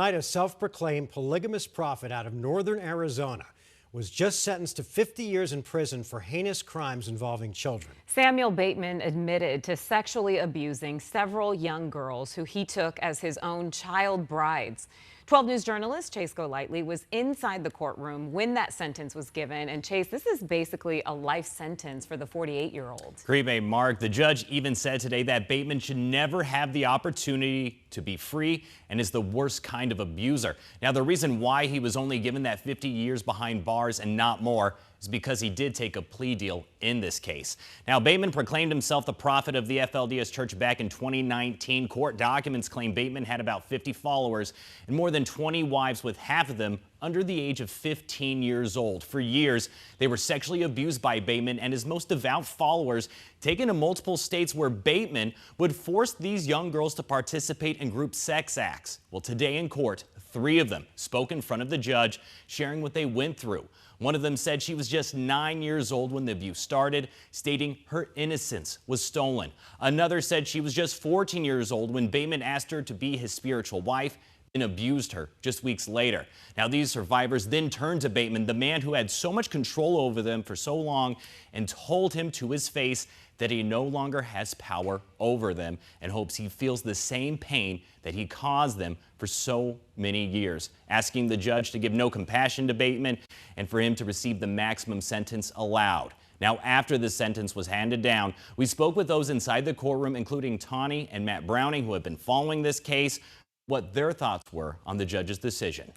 Tonight, a self-proclaimed polygamist prophet out of northern Arizona was just sentenced to 50 years in prison for heinous crimes involving children. Samuel Bateman admitted to sexually abusing several young girls who he took as his own child brides. 12 News journalist Chase Golightly was inside the courtroom when that sentence was given. And Chase, this is basically a life sentence for the 48-year-old. Green Mark, the judge even said today that Bateman should never have the opportunity to be free and is the worst kind of abuser. Now, the reason why he was only given that 50 years behind bars and not more is because he did take a plea deal in this case. Now, Bateman proclaimed himself the prophet of the FLDS Church back in 2019. Court documents claim Bateman had about 50 followers and more than 20 wives, with half of them under the age of 15 years old. For years, they were sexually abused by Bateman and his most devout followers, taken to multiple states where Bateman would force these young girls to participate in group sex acts. Well, today in court, 3 of them spoke in front of the judge, sharing what they went through. One of them said she was just 9 years old when the abuse started, stating her innocence was stolen. Another said she was just 14 years old when Bateman asked her to be his spiritual wife and abused her just weeks later. Now, these survivors then turned to Bateman, the man who had so much control over them for so long, and told him to his face that he no longer has power over them and hopes he feels the same pain that he caused them for so many years, asking the judge to give no compassion to Bateman and for him to receive the maximum sentence allowed. Now, after the sentence was handed down, we spoke with those inside the courtroom, including Tawny and Matt Browning, who have been following this case, what their thoughts were on the judge's decision.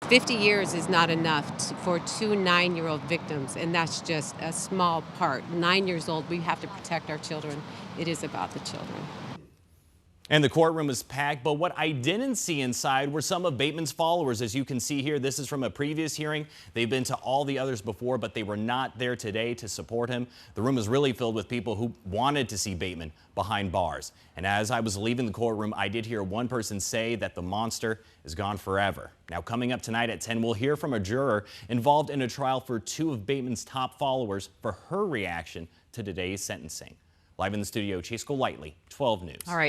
50 years is not enough for 2 9-year-old victims, and that's just a small part. 9 years old, we have to protect our children. It is about the children. And the courtroom was packed, but what I didn't see inside were some of Bateman's followers. As you can see here, this is from a previous hearing. They've been to all the others before, but they were not there today to support him. The room was really filled with people who wanted to see Bateman behind bars. And as I was leaving the courtroom, I did hear one person say that the monster is gone forever. Now, coming up tonight at 10, we'll hear from a juror involved in a trial for 2 of Bateman's top followers for her reaction to today's sentencing. Live in the studio, Chase Golightly, 12 News. All right.